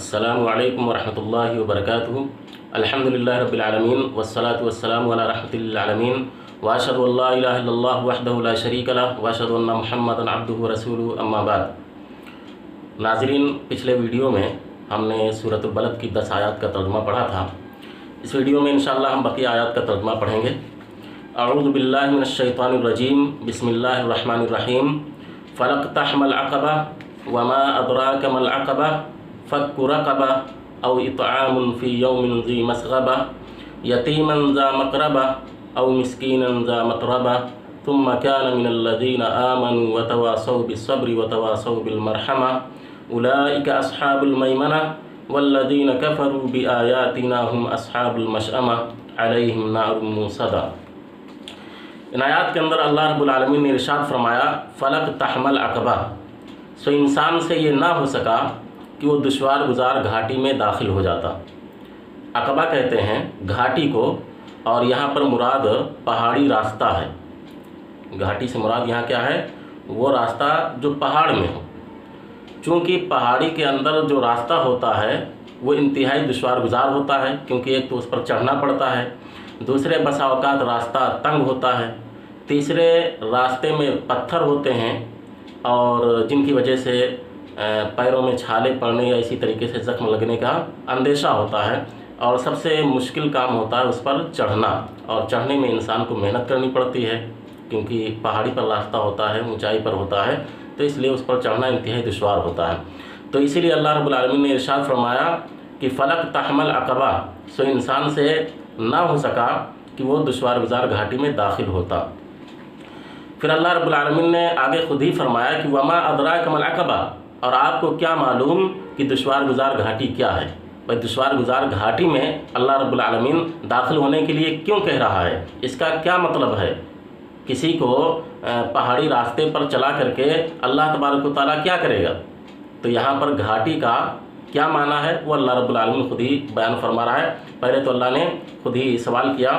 अस्सलामु अलैकुम वरहमतुल्लाहि वबरकातुहू। अल्हम्दुलिल्लाहि रब्बिल आलमीन वस्सलातु वस्सलामु अला रहमतिल आलमीन व अशहदु अल्ला इलाहा इल्लल्लाह वहदहु ला शरीका लहु व अशहदु अन्ना मुहम्मदन अब्दुहु व रसूलुहु अम्मा बाद। नाज़रीन, पिछले वीडियो में हमने सूरतुल बलद की 10 आयत का तर्जुमा पढ़ा था। इस वीडियो में इंशाअल्लाह हम बाकी आयत का तर्जुमा पढ़ेंगे। अऊज़ु बिल्लाहि मिनश शैतानिर रजीम, बिस्मिल्लाहिर रहमानिर रहीम। फलक़तहमल अक़बा वमा अदराक मल अक़बा फ़क्कु रक़बा औ इत्आमुन फ़ी यौमिन ज़ी मस्ग़बा यतीमन ज़ा मक़रबा औ मिस्कीनन ज़ा मतरबा थुम्मा कान मिनल लज़ीना आमनू व तवासौ बिस्सब्रि व तवासौ बिल मरहमा उलाइका अस्हाबुल मैमना वल्लज़ीना कफ़रू बिआयातिना हुम अस्हाबुल मशअमा अलैहिम नारुम मूसदा। इन आयात के अंदर अल्लाह रब्बुल आलमीन ने इरशाद फरमाया, फ़लक तहमल अक़बा। सो इंसान से ये ना हो सका कि वो दुश्वार गुजार घाटी में दाखिल हो जाता। अक़बा कहते हैं घाटी को, और यहाँ पर मुराद पहाड़ी रास्ता है। घाटी से मुराद यहाँ क्या है? वो रास्ता जो पहाड़ में हो। चूँकि पहाड़ी के अंदर जो रास्ता होता है वो इंतहाई दुश्वार गुजार होता है, क्योंकि एक तो उस पर चढ़ना पड़ता है, दूसरे बसा औकात रास्ता तंग होता है, तीसरे रास्ते में पत्थर होते हैं और जिनकी वजह से पैरों में छाले पड़ने या इसी तरीके से ज़ख्म लगने का अंदेशा होता है, और सबसे मुश्किल काम होता है उस पर चढ़ना। और चढ़ने में इंसान को मेहनत करनी पड़ती है, क्योंकि पहाड़ी पर रास्ता होता है, ऊंचाई पर होता है, तो इसलिए उस पर चढ़ना इंतहाई दुश्वार होता है। तो इसीलिए अल्लाह रब्बुल आलमीन ने इरशाद फरमाया कि फ़लक तहमल अक़बा। सो इंसान से ना हो सका कि वो दुश्वार गुजार घाटी में दाखिल होता। फिर अल्लाह रब्बुल आलमीन ने आगे खुद ही फरमाया कि वमा अदराक मल अक़बा, और आपको क्या मालूम कि दुश्वार गुजार घाटी क्या है। भाई, दुश्वार गुजार घाटी में अल्लाह रब्बुल आलमीन दाखिल होने के लिए क्यों कह रहा है, इसका क्या मतलब है? किसी को पहाड़ी रास्ते पर चला करके अल्लाह तबारक व तआला क्या करेगा? तो यहाँ पर घाटी का क्या माना है वो अल्लाह रब्बुल आलमीन खुद ही बयान फरमा रहा है। पहले तो अल्लाह ने खुद ही सवाल किया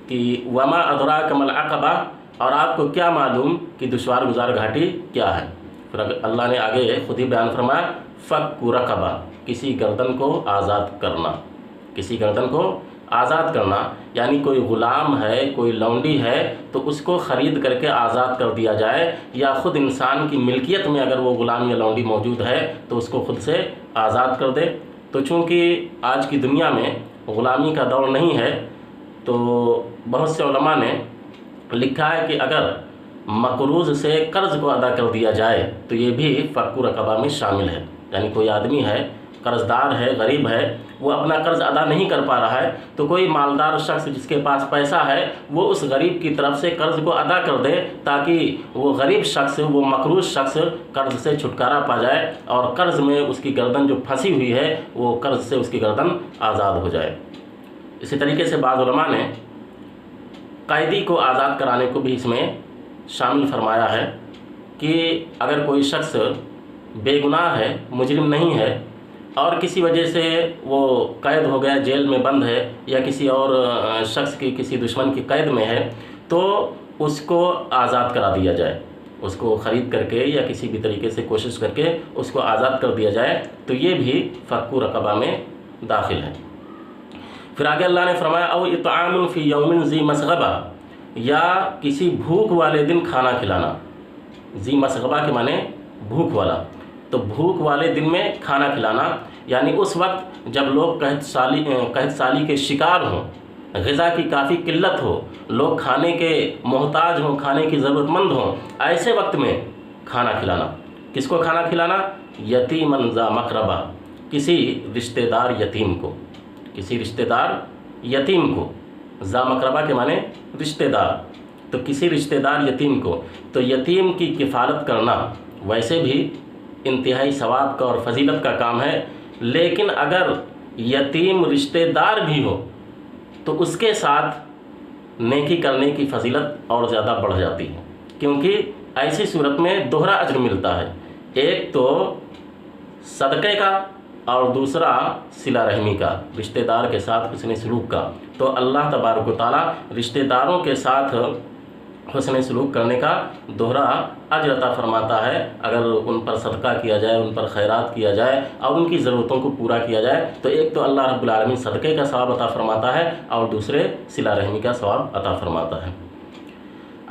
कि वमा अदराक मल अक़बा, और आपको क्या मालूम कि दुश्वार गुजार घाटी क्या है। फिर अल्लाह ने आगे खुद ही बयान फरमाया, फ़क्कु रक़बा, किसी गर्दन को आज़ाद करना। किसी गर्दन को आज़ाद करना यानी कोई ग़ुलाम है, कोई लौंडी है, तो उसको ख़रीद करके आज़ाद कर दिया जाए, या ख़ुद इंसान की मिल्कियत में अगर वो ग़ुलाम या लौंडी मौजूद है तो उसको ख़ुद से आज़ाद कर दे। तो चूँकि आज की दुनिया में ग़ुलामी का दौर नहीं है, तो बहुत से उलमा ने लिखा है कि अगर मक़रूज़ से कर्ज़ को अदा कर दिया जाए तो ये भी फ़क्कु रक़बा में शामिल है। यानी कोई आदमी है, कर्ज़दार है, गरीब है, वो अपना कर्ज़ अदा नहीं कर पा रहा है, तो कोई मालदार शख्स जिसके पास पैसा है वो उस गरीब की तरफ से कर्ज़ को अदा कर दे, ताकि वो गरीब शख्स, वो मक़रूज़ शख्स कर्ज़ से छुटकारा पा जाए और कर्ज़ में उसकी गर्दन जो फंसी हुई है वो कर्ज़ से उसकी गर्दन आज़ाद हो जाए। इसी तरीके से बाज़ उलमा ने कैदी को आज़ाद कराने को भी इसमें शामिल फरमाया है कि अगर कोई शख्स बेगुनाह है, मुजरिम नहीं है, और किसी वजह से वो कैद हो गया, जेल में बंद है, या किसी और शख्स की किसी दुश्मन की कैद में है, तो उसको आज़ाद करा दिया जाए। उसको ख़रीद करके या किसी भी तरीके से कोशिश करके उसको आज़ाद कर दिया जाए, तो ये भी फ़क्कु रक़बा में दाखिल है। फिर आगे अल्लाह ने फरमाया, औ इत्आमुन फ़ी यौमिन ज़ी मस्ग़बा, या किसी भूख वाले दिन खाना खिलाना। ज़ी मस्ग़बा के माने भूख वाला, तो भूख वाले दिन में खाना खिलाना यानी उस वक्त जब लोग कहत साली के शिकार हों, ग़िज़ा की काफ़ी किल्लत हो, लोग खाने के मोहताज हों, खाने की ज़रूरतमंद हों, ऐसे वक्त में खाना खिलाना। किसको खाना खिलाना? यतीमन ज़ा मक़रबा, किसी रिश्तेदार यतीम को, किसी रिश्तेदार यतीम को। ज़ा मक़रबा के माने रिश्तेदार, तो किसी रिश्तेदार यतीम को। तो यतीम की किफ़ालत करना वैसे भी इंतहाई सवाब का और फजीलत का काम है, लेकिन अगर यतीम रिश्तेदार भी हो तो उसके साथ नेकी करने की फजीलत और ज़्यादा बढ़ जाती है, क्योंकि ऐसी सूरत में दोहरा अज्र मिलता है। एक तो सदक़े का और दूसरा सिला रहमी का, रिश्तेदार के साथ हुस्न सलूक का। तो अल्लाह तबारक व तआला रिश्तेदारों के साथ حسن سلوک کرنے کا دوہرا اجر عطا فرماتا ہے اگر ان پر صدقہ کیا جائے، ان پر خیرات کیا جائے اور ان کی ضرورتوں کو پورا کیا جائے، تو ایک تو اللہ رب العالمین صدقے کا ثواب عطا فرماتا ہے اور دوسرے صلہ رحمی کا ثواب عطا فرماتا ہے۔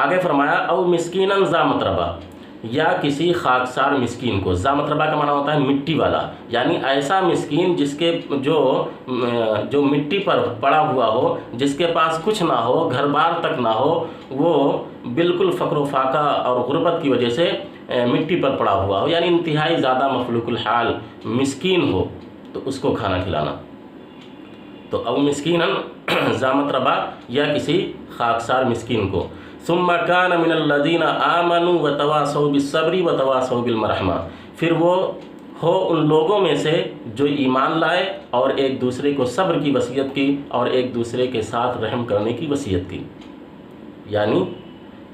آگے فرمایا او مسکینا ذا متربہ، یا کسی خاکسار مسکین کو، ذا متربہ کا معنی ہوتا ہے مٹی والا، یعنی ایسا مسکین جس کے جو مٹی پر پڑا ہوا ہو، جس کے پاس کچھ نہ ہو، گھر بار تک نہ ہو، وہ بالکل فقر و فاقہ اور غربت کی وجہ سے مٹی پر پڑا ہوا ہو، یعنی انتہائی زیادہ مفلوق الحال مسکین ہو، تو اس کو کھانا کھلانا۔ تو او مسکینا ذا متربہ، یا کسی خاکسار مسکین کو۔ ثم كان من الذين آمنوا وتواصوا بالصبر وتواصوا بالمرحمہ، پھر وہ ہو ان لوگوں میں سے جو ایمان لائے اور ایک دوسرے کو صبر کی وصیت کی اور ایک دوسرے کے ساتھ رحم کرنے کی وصیت کی، یعنی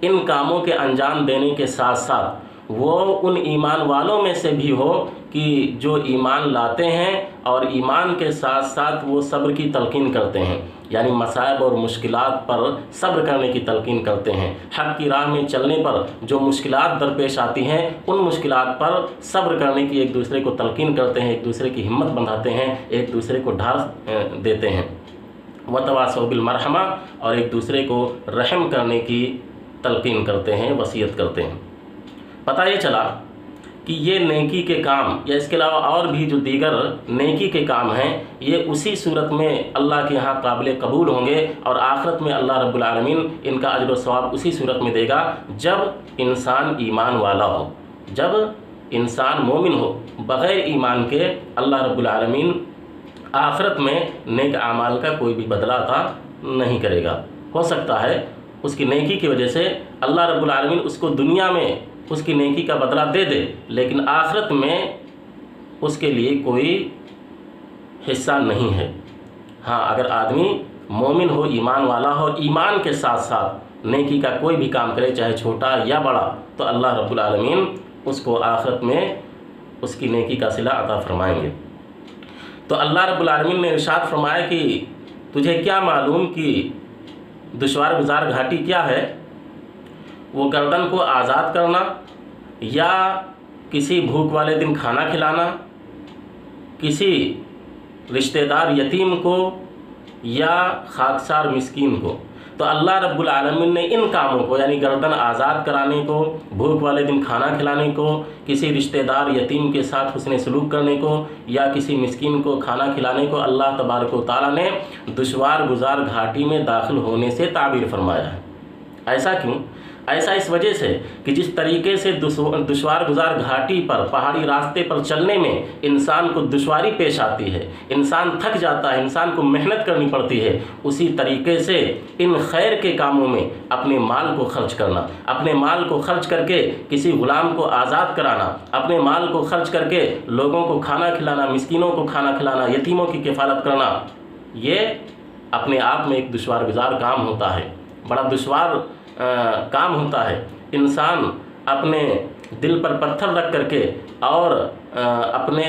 ان کاموں کے انجام دینے کے ساتھ ساتھ وہ ان ایمان والوں میں سے بھی ہو کہ جو ایمان لاتے ہیں اور ایمان کے ساتھ ساتھ وہ صبر کی تلقین کرتے ہیں، یعنی مصائب اور مشکلات پر صبر کرنے کی تلقین کرتے ہیں، حق کی راہ میں چلنے پر جو مشکلات درپیش آتی ہیں ان مشکلات پر صبر کرنے کی ایک دوسرے کو تلقین کرتے ہیں، ایک دوسرے کی ہمت بندھاتے ہیں، ایک دوسرے کو ڈھال دیتے ہیں۔ وتواصوا بالمرحمہ، اور ایک دوسرے کو رحم کرنے کی تلقین کرتے ہیں، وصیت کرتے ہیں۔ پتہ یہ چلا کہ یہ نیکی کے کام یا اس کے علاوہ اور بھی جو دیگر نیکی کے کام ہیں یہ اسی صورت میں اللہ کے ہاں قابل قبول ہوں گے، اور آخرت میں اللہ رب العالمین ان کا اجر و ثواب اسی صورت میں دے گا جب انسان ایمان والا ہو، جب انسان مومن ہو۔ بغیر ایمان کے اللہ رب العالمین آخرت میں نیک اعمال کا کوئی بھی بدلہ عطا نہیں کرے گا۔ ہو سکتا ہے اس کی نیکی کی وجہ سے اللہ رب العالمین اس کو دنیا میں اس کی نیکی کا بدلہ دے دے، لیکن آخرت میں اس کے لیے کوئی حصہ نہیں ہے۔ ہاں، اگر آدمی مومن ہو، ایمان والا ہو، ایمان کے ساتھ ساتھ نیکی کا کوئی بھی کام کرے چاہے چھوٹا یا بڑا، تو اللہ رب العالمین اس کو آخرت میں اس کی نیکی کا صلہ عطا فرمائیں گے۔ تو اللہ رب العالمین نے ارشاد فرمایا کہ تجھے کیا معلوم کہ دشوار گزار گھاٹی کیا ہے؟ وہ گردن کو آزاد کرنا، یا کسی بھوک والے دن کھانا کھلانا، کسی رشتہ دار یتیم کو، یا خاکسار مسکین کو۔ تو اللہ رب العالمین نے ان کاموں کو، یعنی گردن آزاد کرانے کو، بھوک والے دن کھانا کھلانے کو، کسی رشتہ دار یتیم کے ساتھ حسن سلوک کرنے کو، یا کسی مسکین کو کھانا کھلانے کو، اللہ تبارک و تعالیٰ نے دشوار گزار گھاٹی میں داخل ہونے سے تعبیر فرمایا ہے۔ ایسا کیوں؟ ایسا اس وجہ سے کہ جس طریقے سے دشوار گزار گھاٹی پر، پہاڑی راستے پر چلنے میں انسان کو دشواری پیش آتی ہے، انسان تھک جاتا ہے، انسان کو محنت کرنی پڑتی ہے، اسی طریقے سے ان خیر کے کاموں میں اپنے مال کو خرچ کرنا، اپنے مال کو خرچ کر کے کسی غلام کو آزاد کرانا، اپنے مال کو خرچ کر کے لوگوں کو کھانا کھلانا، مسکینوں کو کھانا کھلانا، یتیموں کی کفالت کرنا، یہ اپنے آپ میں ایک دشوار گزار کام ہوتا ہے، بڑا دشوار کام ہوتا ہے۔ انسان اپنے دل پر پتھر رکھ کر کے اور اپنے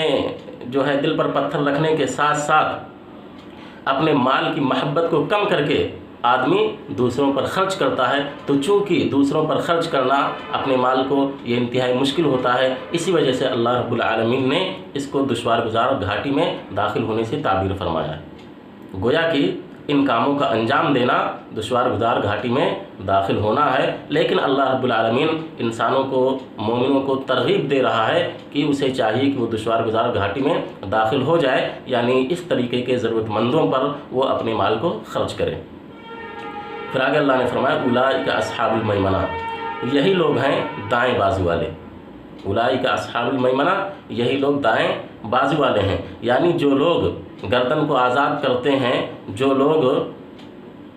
دل پر پتھر رکھنے کے ساتھ ساتھ اپنے مال کی محبت کو کم کر کے آدمی دوسروں پر خرچ کرتا ہے، تو چونکہ دوسروں پر خرچ کرنا اپنے مال کو یہ انتہائی مشکل ہوتا ہے، اسی وجہ سے اللہ رب العالمین نے اس کو دشوار گزار گھاٹی میں داخل ہونے سے تعبیر فرمایا ہے۔ گویا کہ ان کاموں کا انجام دینا دشوار گزار گھاٹی میں داخل ہونا ہے، لیکن اللہ رب العالمین انسانوں کو، مومنوں کو ترغیب دے رہا ہے کہ اسے چاہیے کہ وہ دشوار گزار گھاٹی میں داخل ہو جائے، یعنی اس طریقے کے ضرورت مندوں پر وہ اپنے مال کو خرچ کرے۔ پھر آگے اللہ نے فرمایا اولئک اصحاب المیمنہ، یہی لوگ ہیں دائیں بازو والے۔ اولئک اصحاب المیمنہ، یہی لوگ دائیں بازو والے ہیں، یعنی جو لوگ گردن کو آزاد کرتے ہیں، جو لوگ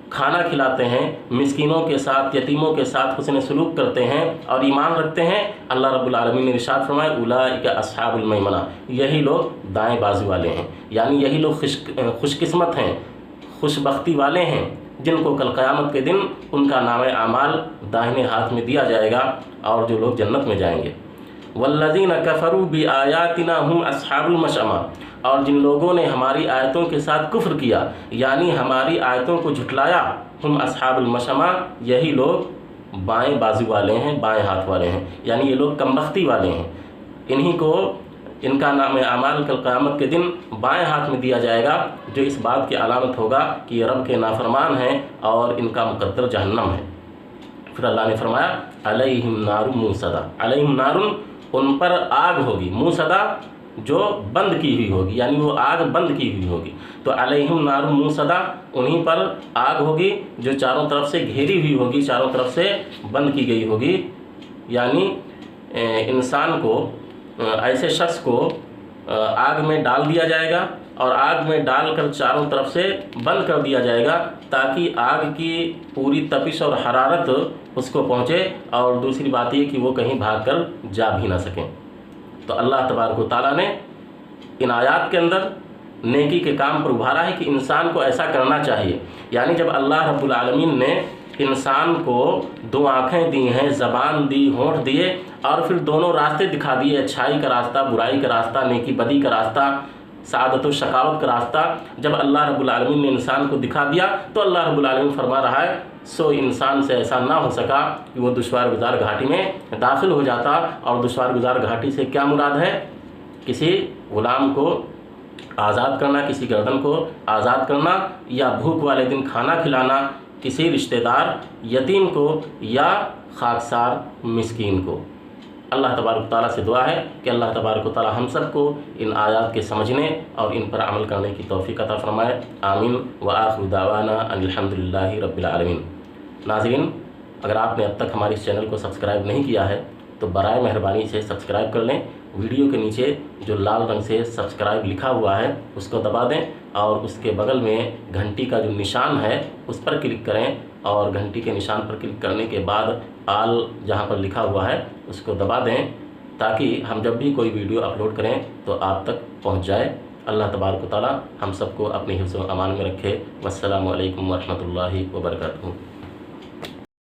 کھانا کھلاتے ہیں، مسکینوں کے ساتھ، یتیموں کے ساتھ حسن سلوک کرتے ہیں اور ایمان رکھتے ہیں، اللہ رب العالمین نے ارشاد فرمایا اولئک اصحاب المیمنہ، یہی لوگ دائیں بازو والے ہیں، یعنی یہی لوگ خوش قسمت ہیں، خوش بختی والے ہیں، جن کو کل قیامت کے دن ان کا نام اعمال داہنے ہاتھ میں دیا جائے گا اور جو لوگ جنت میں جائیں گے۔ والذین کفروا بآیاتنا ہم اصحاب المشأمہ، اور جن لوگوں نے ہماری آیتوں کے ساتھ کفر کیا، یعنی ہماری آیتوں کو جھٹلایا، ہم اصحاب المشأمہ، یہی لوگ बाएं बाजू वाले हैं, बाएं हाथ वाले हैं, यानी ये लोग कमबख्ती वाले हैं। इन्हीं को इनका नाम आमाल कल क़यामत के दिन बाएं हाथ में दिया जाएगा, जो इस बात की अलामत होगा कि ये रब के नाफरमान हैं और इनका मुकद्दर जहन्नम है। फिर अल्लाह ने फरमाया अलैहिम नारुन मूसदा, अलैहिम नारुन, उन पर आग होगी, मूसदा जो बंद की हुई होगी, यानी वो आग बंद की हुई होगी। तो अलैहिम नारुन मूसदा, उन्हीं पर आग होगी जो चारों तरफ से घेरी हुई होगी, चारों तरफ से बंद की गई होगी। यानी इंसान को, ऐसे शख्स को आग में डाल दिया जाएगा और आग में डालकर चारों तरफ से बंद कर दिया जाएगा, ताकि आग की पूरी तपिश और हरारत उसको पहुँचे, और दूसरी बात ये कि वो कहीं भागकर जा भी ना सकें। तो अल्लाह तबारक व तआला ने इन आयात के अंदर नेकी के काम पर उभारा है कि इंसान को ऐसा करना चाहिए। यानी जब अल्लाह रब्बुल आलमीन ने इंसान को दो आँखें दी हैं, ज़बान दी, होंठ दिए, और फिर दोनों रास्ते दिखा दिए, अच्छाई का रास्ता, बुराई का रास्ता, नेकी बदी का रास्ता, सादत व शकावत का रास्ता, जब अल्लाह रब्बुल आलमीन ने इंसान को दिखा दिया तो अल्लाह रब्बुल आलमीन फरमा रहा है सो इंसान से ऐसा ना हो सका कि वो दुश्वार गुजार घाटी में दाखिल हो जाता। और दुश्वार गुजार घाटी से क्या मुराद है? किसी ग़ुलाम को आज़ाद करना, किसी गर्दन को आज़ाद करना, या भूख वाले दिन खाना खिलाना किसी रिश्तेदार यतीम को या खाकसार मिस्कीन को। अल्लाह तबारक तआला से दुआ है कि अल्लाह तबारक तआला हम सब को इन आयात के समझने और इन पर अमल करने की तौफीक अता फरमाए। आमीन व आखिरु दावाना अनिल हम्दुलिल्लाहि रब्बिल आलमीन। नाज़रीन, अगर आपने अब तक हमारे इस चैनल को सब्सक्राइब नहीं किया है तो बराए मेहरबानी से सब्सक्राइब कर लें। वीडियो के नीचे जो लाल रंग से सब्सक्राइब लिखा हुआ है उसको दबा दें, और उसके बगल में घंटी का जो निशान है उस पर क्लिक करें, और घंटी के निशान पर क्लिक करने के बाद आल जहां पर लिखा हुआ है उसको दबा दें, ताकि हम जब भी कोई वीडियो अपलोड करें तो आप तक पहुंच जाए। अल्लाह तबारक व तआला हम सबको अपने हिफ्ज़ व अमान में रखे। वस्सलामु अलैकुम व रहमतुल्लाहि व बरकातुहू।